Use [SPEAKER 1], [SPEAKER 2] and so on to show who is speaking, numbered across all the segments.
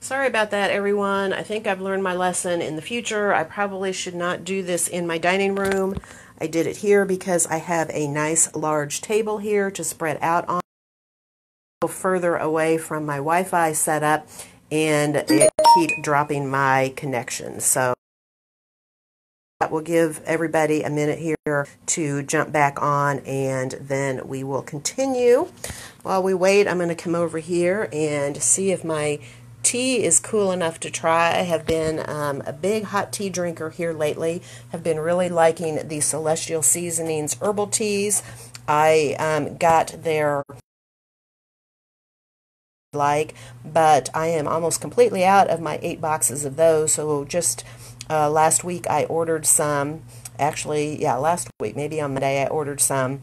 [SPEAKER 1] Sorry about that, everyone. I think I've learned my lesson. In the future, I probably should not do this in my dining room. I did it here because I have a nice large table here to spread out on. Further away from my Wi-Fi setup, and it keeps dropping my connection. So that will give everybody a minute here to jump back on, and then we will continue. While we wait, I'm going to come over here and see if my tea is cool enough to try. I have been a big hot tea drinker here lately. Have been really liking the Celestial Seasonings herbal teas. I got their but I am almost completely out of my 8 boxes of those. So just last week I ordered some. Actually, yeah, last week, maybe on Monday, I ordered some.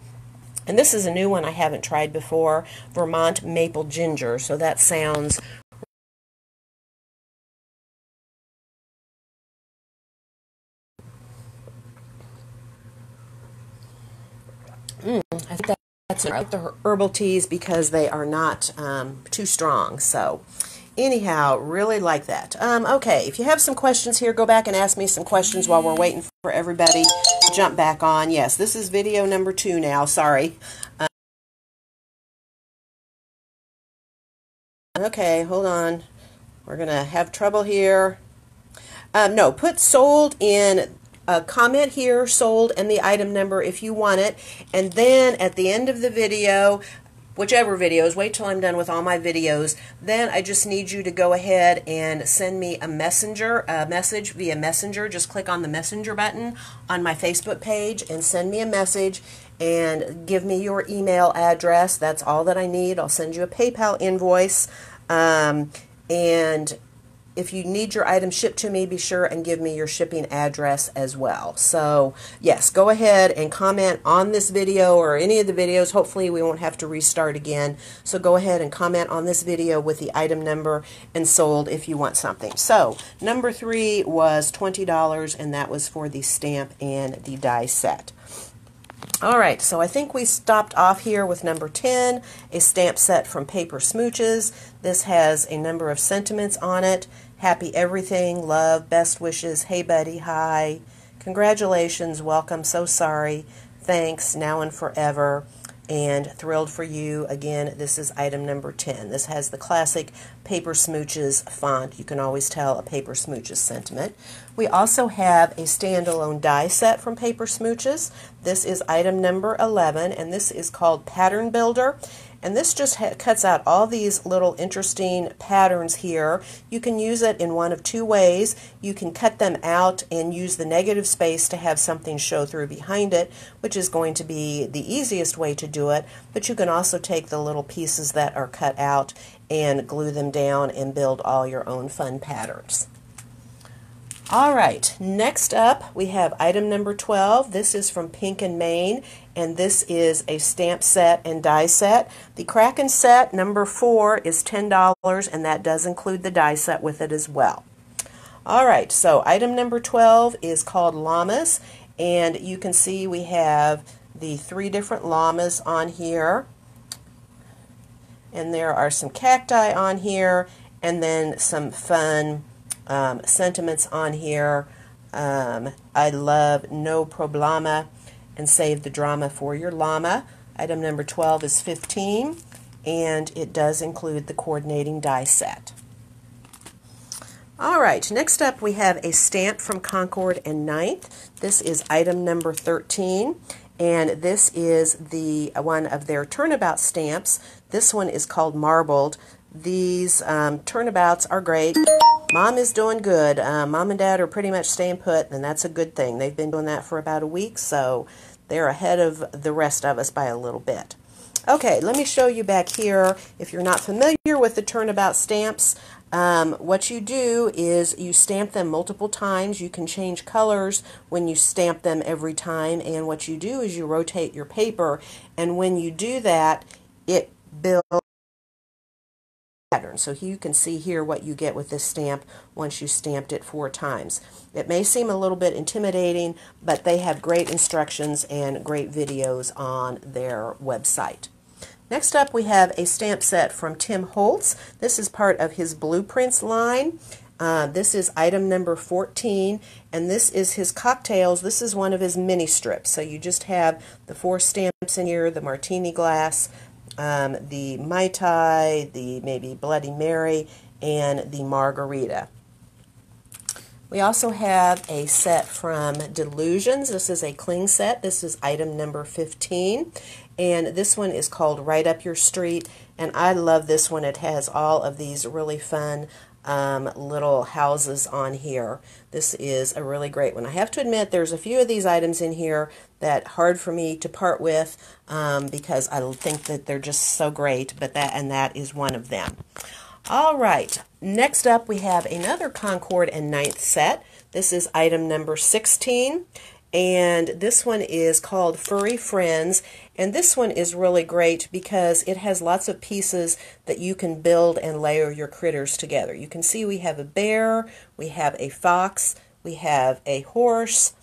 [SPEAKER 1] And this is a new one I haven't tried before, Vermont Maple Ginger. So that sounds I think that's the herbal teas because they are not too strong. So anyhow, really like that. Okay, if you have some questions here, go back and ask me some questions while we're waiting for everybody to jump back on. Yes, this is video number 2 now. Sorry. Okay, hold on. We're going to have trouble here. No, put sold in a comment here, sold, and the item number if you want it. And then at the end of the video, whichever videos, wait till I'm done with all my videos, then I just need you to go ahead and send me a message via Messenger. Just click on the Messenger button on my Facebook page and send me a message and give me your email address. That's all that I need. I'll send you a PayPal invoice. And if you need your item shipped to me, be sure and give me your shipping address as well. So, yes, go ahead and comment on this video or any of the videos. Hopefully, we won't have to restart again. So, go ahead and comment on this video with the item number and sold if you want something. So, number 3 was $20, and that was for the stamp and the die set. All right, so I think we stopped off here with number 10, a stamp set from Paper Smooches. This has a number of sentiments on it. Happy everything, love, best wishes, hey buddy, hi, congratulations, welcome, so sorry, thanks, now and forever, and thrilled for you. Again, this is item number 10. This has the classic Paper Smooches font. You can always tell a Paper Smooches sentiment. We also have a standalone die set from Paper Smooches. This is item number 11, and this is called Pattern Builder. And this just cuts out all these little interesting patterns here. You can use it in one of 2 ways. You can cut them out and use the negative space to have something show through behind it, which is going to be the easiest way to do it. But you can also take the little pieces that are cut out and glue them down and build all your own fun patterns. All right, next up we have item number 12. This is from Pink and Main, and this is a stamp set and die set. The Kraken set number 4 is $10, and that does include the die set with it as well. All right, so item number 12 is called Llamas, and you can see we have the 3 different llamas on here, and there are some cacti on here, and then some fun sentiments on here. I love no problema and save the drama for your llama. Item number 12 is 15, and it does include the coordinating die set. All right, next up we have a stamp from Concord and Ninth. This is item number 13, and this is the one of their turnabout stamps. This one is called Marbled. These turnabouts are great. Mom is doing good. Mom and Dad are pretty much staying put, and that's a good thing. They've been doing that for about a week, so they're ahead of the rest of us by a little bit. Okay, let me show you back here. If you're not familiar with the turnabout stamps, what you do is you stamp them multiple times. You can change colors when you stamp them every time, and what you do is you rotate your paper, and when you do that, it builds pattern. So you can see here what you get with this stamp once you stamped it 4 times. It may seem a little bit intimidating, but they have great instructions and great videos on their website. Next up, we have a stamp set from Tim Holtz. This is part of his Blueprints line. This is item number 14, and this is his cocktails. This is one of his mini strips. So you just have the 4 stamps in here, the martini glass, the Mai Tai, the maybe Bloody Mary, and the margarita. We also have a set from Delusions. This is a cling set. This is item number 15. And this one is called Right Up Your Street. And I love this one. It has all of these really fun little houses on here. This is a really great one. I have to admit there's a few of these items in here that hard for me to part with because I think that they're just so great, but that is one of them. All right, next up we have another Concord and Ninth set. This is item number 16, and this one is called Furry Friends, and this one is really great because it has lots of pieces that you can build and layer your critters together. You can see we have a bear, we have a fox, we have a horse,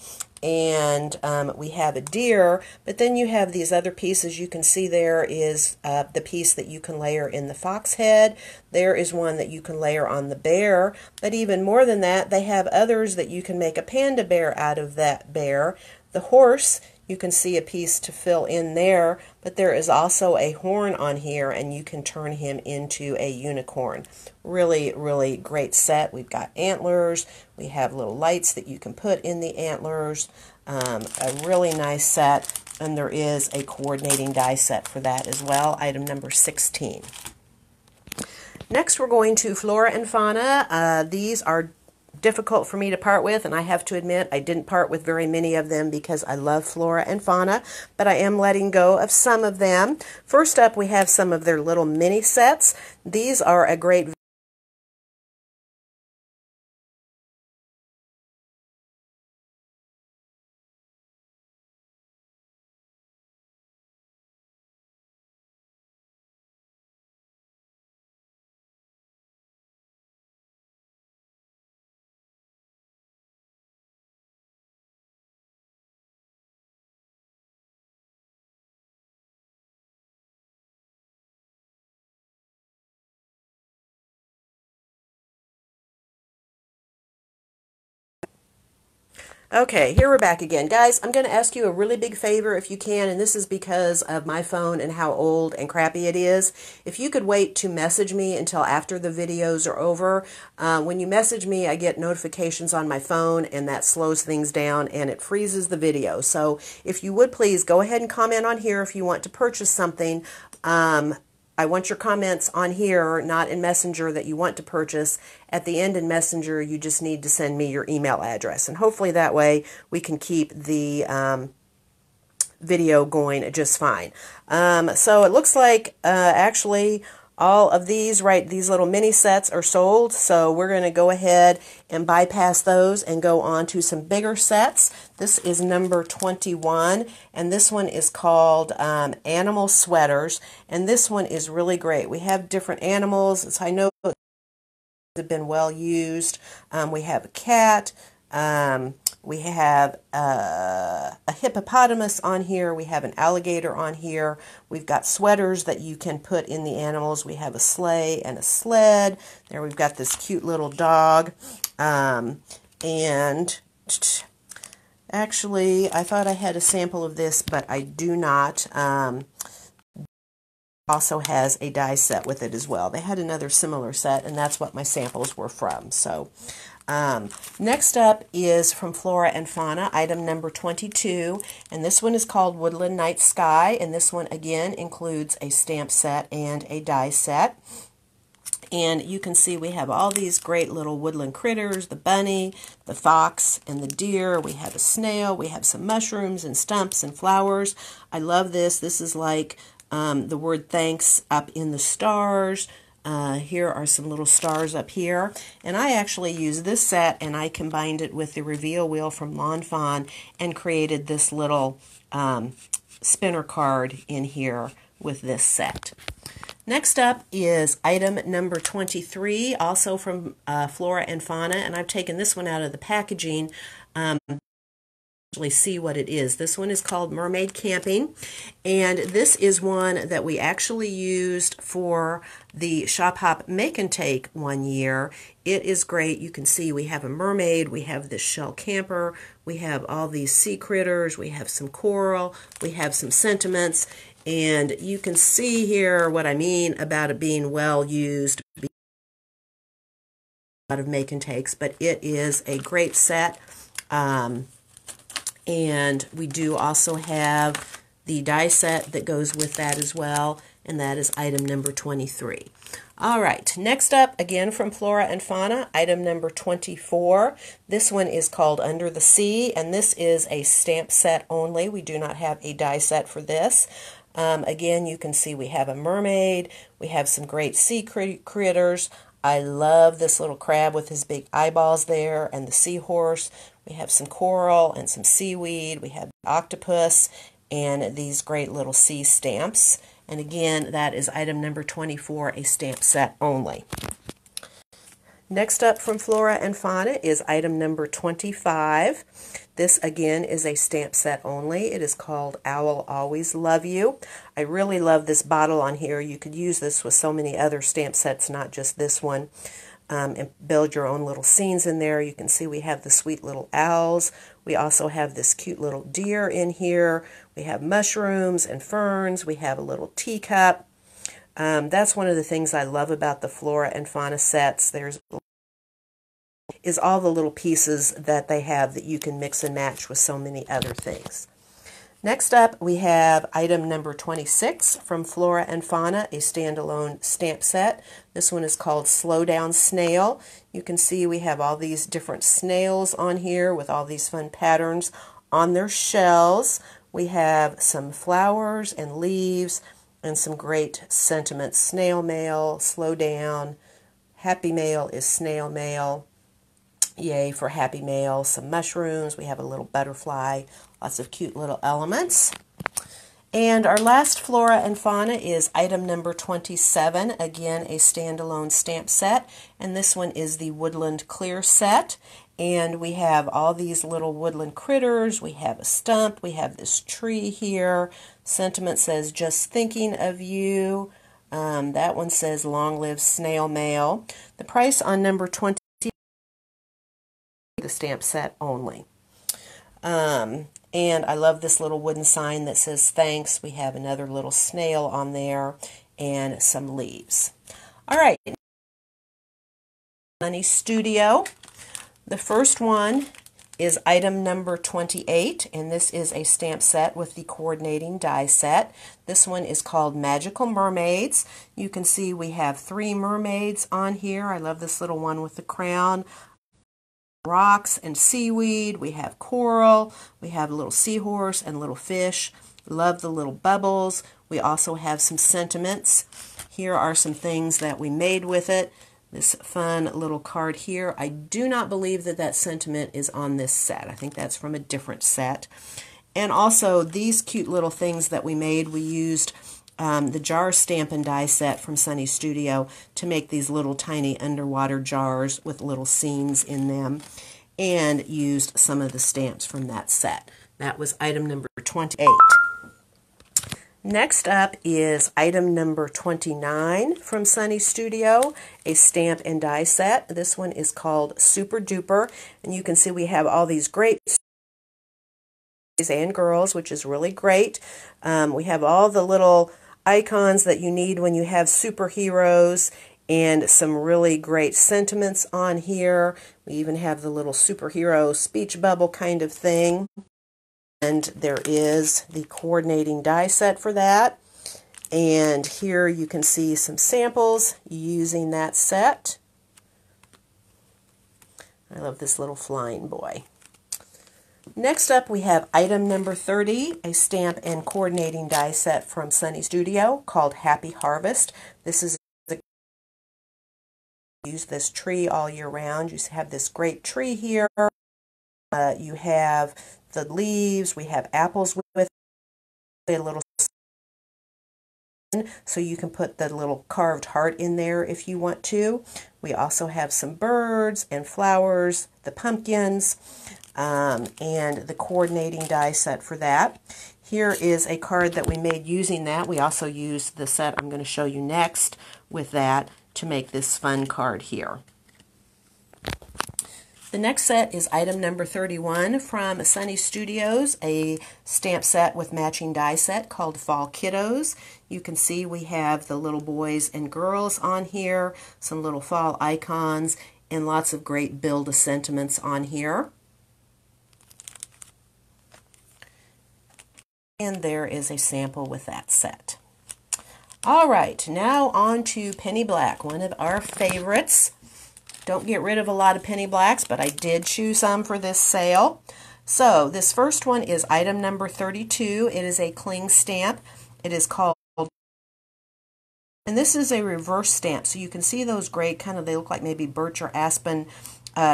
[SPEAKER 1] and we have a deer, but then you have these other pieces. You can see there is the piece that you can layer in the fox head. There is one that you can layer on the bear, but even more than that, they have others that you can make a panda bear out of that bear. The horse, you can see a piece to fill in there, but there is also a horn on here, and you can turn him into a unicorn. Really, really great set. We've got antlers. We have little lights that you can put in the antlers. A really nice set, and there is a coordinating die set for that as well, item number 16. Next, we're going to Flora and Fauna. These are difficult for me to part with, and I have to admit I didn't part with very many of them because I love Flora and Fauna, but I am letting go of some of them. First up, we have some of their little mini sets. These are a great Okay, here we're back again. Guys, I'm going to ask you a really big favor if you can, and this is because of my phone and how old and crappy it is. If you could wait to message me until after the videos are over. When you message me, I get notifications on my phone, and that slows things down, and it freezes the video. So if you would please go ahead and comment on here if you want to purchase something. I want your comments on here, not in Messenger, that you want to purchase. At the end in Messenger, you just need to send me your email address. And hopefully that way we can keep the video going just fine. So it looks like actually all of these, these little mini sets are sold. So we're going to go ahead and bypass those and go on to some bigger sets. This is number 21, and this one is called Animal Sweaters, and this one is really great. We have different animals, as I know have been well used. We have a cat, we have a hippopotamus on here, we have an alligator on here, we've got sweaters that you can put in the animals, we have a sleigh and a sled, there we've got this cute little dog, and actually I thought I had a sample of this, but I do not. Also has a die set with it as well. They had another similar set, and that's what my samples were from. So next up is from Flora and Fauna, item number 22, and this one is called Woodland Night Sky, and this one again includes a stamp set and a die set. And you can see we have all these great little woodland critters, the bunny, the fox, and the deer. We have a snail, we have some mushrooms and stumps and flowers. I love this. This is like the word thanks up in the stars. Here are some little stars up here. And I actually used this set and I combined it with the reveal wheel from Lawn Fawn and created this little spinner card in here with this set. Next up is item number 23, also from Flora and Fauna, and I've taken this one out of the packaging see what it is. This one is called Mermaid Camping, and this is one that we actually used for the Shop Hop Make and Take one year. It is great. You can see we have a mermaid, we have this shell camper, we have all these sea critters, we have some coral, we have some sentiments, and you can see here what I mean about it being well used. A lot of make and takes, but it is a great set. And we do also have the die set that goes with that as well, and that is item number 23. All right, next up, again from Flora and Fauna, item number 24. This one is called Under the Sea, and this is a stamp set only. We do not have a die set for this. Again, you can see we have a mermaid, we have some great sea critters. I love this little crab with his big eyeballs there, and the seahorse. We have some coral and some seaweed. We have octopus and these great little sea stamps. And again, that is item number 24, a stamp set only. Next up from Flora and Fauna is item number 25. This again is a stamp set only. It is called I'll Always Love You. I really love this bottle on here. You could use this with so many other stamp sets, not just this one, and build your own little scenes in there. You can see we have the sweet little owls. We also have this cute little deer in here. We have mushrooms and ferns. We have a little teacup. That's one of the things I love about the Flora and Fauna sets. There's all the little pieces that they have that you can mix and match with so many other things. Next up, we have item number 26 from Flora and Fauna, a standalone stamp set. This one is called Slow Down Snail. You can see we have all these different snails on here with all these fun patterns on their shells. We have some flowers and leaves and some great sentiments. Snail mail, slow down, happy mail is snail mail. Yay for happy mail. Some mushrooms. We have a little butterfly. Lots of cute little elements. And our last Flora and Fauna is item number 27. Again, a standalone stamp set. And this one is the Woodland Clear set. And we have all these little woodland critters. We have a stump. We have this tree here. Sentiment says, just thinking of you. That one says, long live snail mail. The price on number 20, the stamp set only. And I love this little wooden sign that says thanks. We have another little snail on there and some leaves. All right. Sunny Studio. The first one is item number 28, and this is a stamp set with the coordinating die set. This one is called Magical Mermaids. You can see we have 3 mermaids on here. I love this little one with the crown. Rocks and seaweed. We have coral. We have a little seahorse and little fish. Love the little bubbles. We also have some sentiments. Here are some things that we made with it. This fun little card here. I do not believe that that sentiment is on this set. I think that's from a different set. And also these cute little things that we made, we used the jar stamp and die set from Sunny Studio to make these little tiny underwater jars with little scenes in them, and used some of the stamps from that set. That was item number 28. Next up is item number 29 from Sunny Studio, a stamp and die set. This one is called Super Duper, and you can see we have all these great boys and girls, which is really great. We have all the little icons that you need when you have superheroes, and some really great sentiments on here. We even have the little superhero speech bubble kind of thing. And there is the coordinating die set for that. And here you can see some samples using that set. I love this little flying boy. Next up, we have item number 30, a stamp and coordinating die set from Sunny Studio called Happy Harvest. This is use this tree all year round. You have this great tree here. You have the leaves. We have apples with a little, so you can put the little carved heart in there if you want to. We also have some birds and flowers, the pumpkins. and the coordinating die set for that. Here is a card that we made using that. We also used the set I'm going to show you next with that to make this fun card here. The next set is item number 31 from Sunny Studios, a stamp set with matching die set called Fall Kiddos. You can see we have the little boys and girls on here, some little fall icons, and lots of great build-a-sentiments on here. And there is a sample with that set. All right, now on to Penny Black, one of our favorites. Don't get rid of a lot of Penny Blacks, but I did choose some for this sale. So this first one is item number 32. It is a cling stamp. It is called, and this is a reverse stamp. So you can see those great kind of, they look like maybe birch or aspen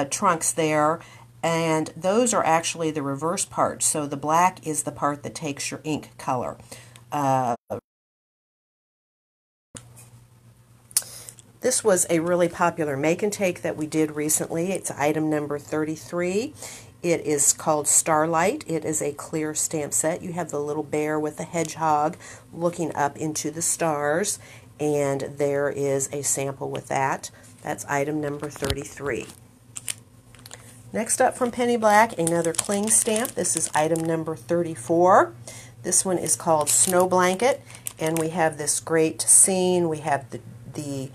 [SPEAKER 1] trunks there. And those are actually the reverse parts. So the black is the part that takes your ink color. This was a really popular make and take that we did recently. It's item number 33. It is called Starlight. It is a clear stamp set. You have the little bear with the hedgehog looking up into the stars. And there is a sample with that. That's item number 33. Next up from Penny Black, another cling stamp. This is item number 34. This one is called Snow Blanket, and we have this great scene. We have the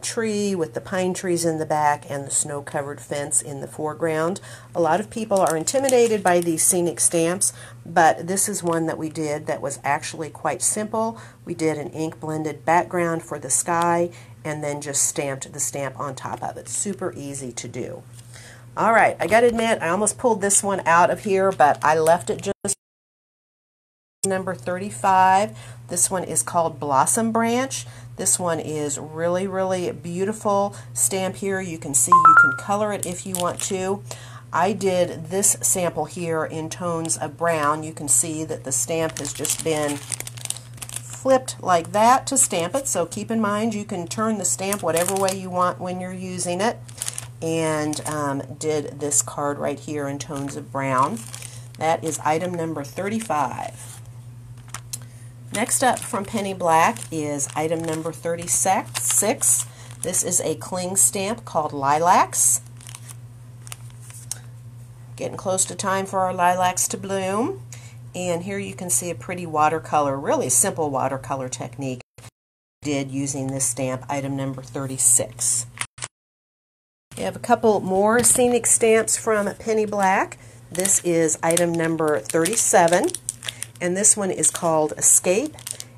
[SPEAKER 1] tree with the pine trees in the back and the snow-covered fence in the foreground. A lot of people are intimidated by these scenic stamps, but this is one that we did that was actually quite simple. We did an ink-blended background for the sky and then just stamped the stamp on top of it. Super easy to do. All right, I got to admit, I almost pulled this one out of here, but I left it just number 35. This one is called Blossom Branch. This one is really, really beautiful stamp here. You can see you can color it if you want to. I did this sample here in tones of brown. You can see that the stamp has just been flipped like that to stamp it, so keep in mind you can turn the stamp whatever way you want when you're using it. And did this card right here in tones of brown. That is item number 35. Next up from Penny Black is item number 36. This is a cling stamp called Lilacs. Getting close to time for our lilacs to bloom. And here you can see a pretty watercolor, really simple watercolor technique I did using this stamp, item number 36. We have a couple more scenic stamps from Penny Black. This is item number 37, and this one is called Escape.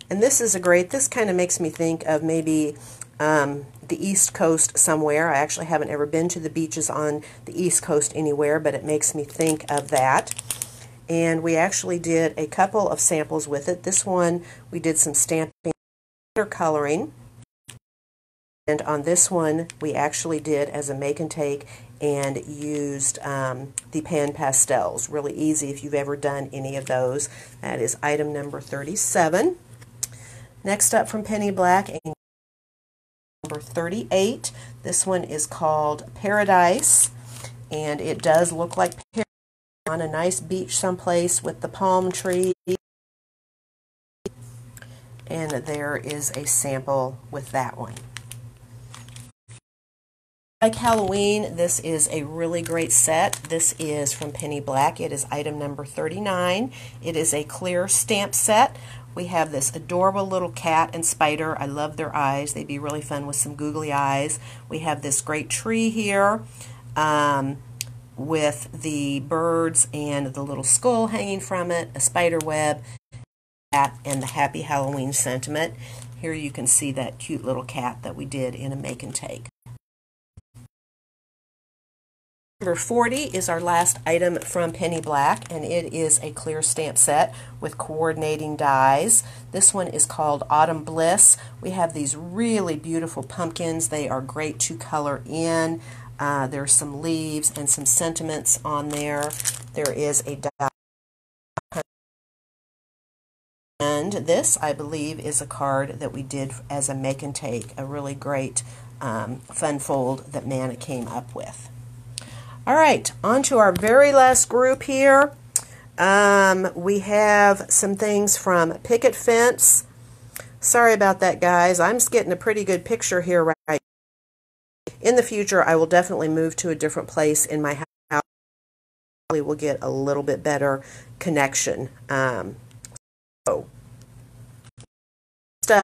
[SPEAKER 1] And this is this kind of makes me think of maybe the East Coast somewhere. I actually haven't ever been to the beaches on the East Coast anywhere, but it makes me think of that. And we actually did a couple of samples with it. This one we did some stamping, watercoloring. And on this one, we actually did as a make and take and used the pan pastels. Really easy if you've ever done any of those. That is item number 37. Next up from Penny Black, number 38. This one is called Paradise, and it does look like paradise on a nice beach someplace with the palm tree. And there is a sample with that one. Like Halloween, this is a really great set. This is from Penny Black. It is item number 39. It is a clear stamp set. We have this adorable little cat and spider. I love their eyes. They'd be really fun with some googly eyes. We have this great tree here with the birds and the little skull hanging from it, a spider web, cat, and the happy Halloween sentiment. Here you can see that cute little cat that we did in a make and take. Number 40 is our last item from Penny Black, and it is a clear stamp set with coordinating dies. This one is called Autumn Bliss. We have these really beautiful pumpkins. They are great to color in. There's some leaves and some sentiments on there. There is a die. And this, I believe, is a card that we did as a make and take. A really great fun fold that Mana came up with. All right, on to our very last group here. We have some things from Picket Fence. Sorry about that, guys. I'm just getting a pretty good picture here right now. In the future, I will definitely move to a different place in my house. We will get a little bit better connection. So, stuff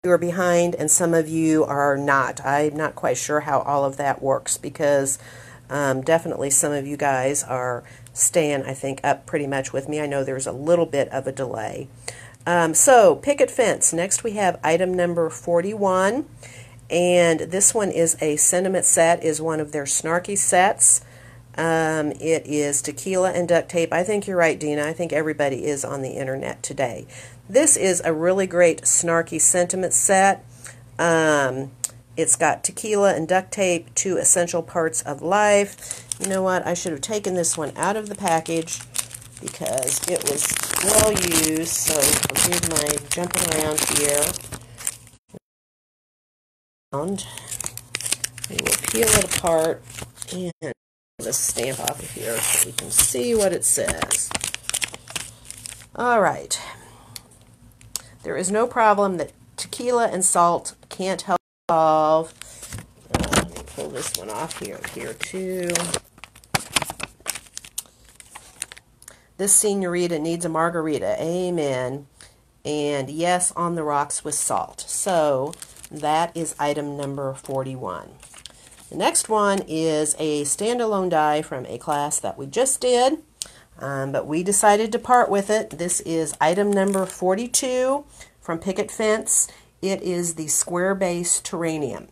[SPEAKER 1] you are behind and some of you are not. I'm not quite sure how all of that works because definitely some of you guys are staying, I think, up pretty much with me. I know there's a little bit of a delay. So, Picket Fence. Next we have item number 41. And this one is a sentiment set, is one of their snarky sets. It is tequila and duct tape. I think you're right, Dina. I think everybody is on the internet today. This is a really great snarky sentiment set. It's got tequila and duct tape, 2 essential parts of life. You know what? I should have taken this one out of the package because it was well used. So forgive my jumping around here. We will peel it apart and the stamp off of here so we can see what it says. All right. There is no problem that tequila and salt can't help solve. Let me pull this one off here too. This senorita needs a margarita. Amen. And yes, on the rocks with salt. So that is item number 41. The next one is a standalone die from a class that we just did, but we decided to part with it. This is item number 42 from Picket Fence. It is the square base terranium.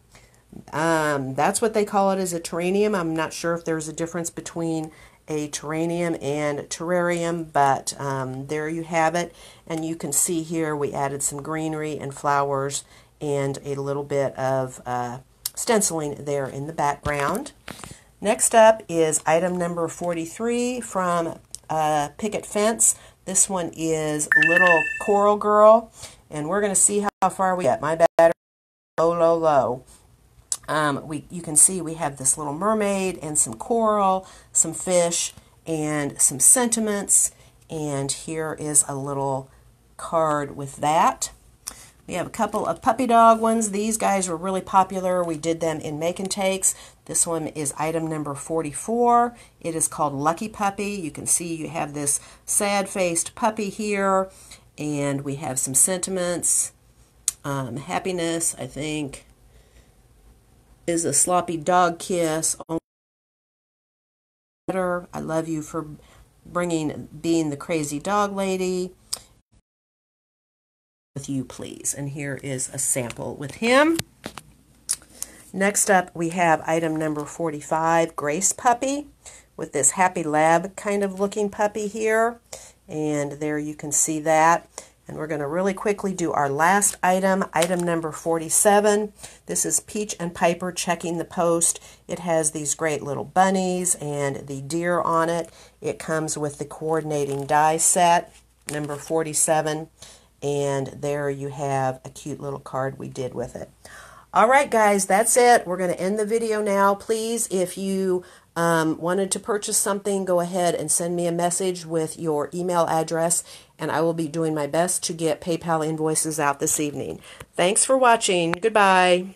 [SPEAKER 1] That's what they call it, as a terranium. I'm not sure if there's a difference between a terranium and terrarium, but there you have it. And you can see here we added some greenery and flowers and a little bit of stenciling there in the background. Next up is item number 43 from Picket Fence. This one is Little Coral Girl, and we're going to see how far we get. My battery low. You can see we have this little mermaid and some coral, some fish, and some sentiments, and here is a little card with that. We have a couple of puppy dog ones. These guys were really popular. We did them in Make and Takes. This one is item number 44. It is called Lucky Puppy. You can see you have this sad-faced puppy here, and we have some sentiments. Happiness, I think, is a sloppy dog kiss. I love you for being the crazy dog lady. With you, please. And here is a sample with him. Next up, we have item number 45, Grace Puppy, with this happy lab kind of looking puppy here. And there you can see that. And we're going to really quickly do our last item, item number 47. This is Peach and Piper Checking the Post. It has these great little bunnies and the deer on it. It comes with the coordinating die set, number 47. And there you have a cute little card we did with it. All right, guys, that's it. We're going to end the video now. Please, if you wanted to purchase something, go ahead and send me a message with your email address, and I will be doing my best to get PayPal invoices out this evening. Thanks for watching. Goodbye.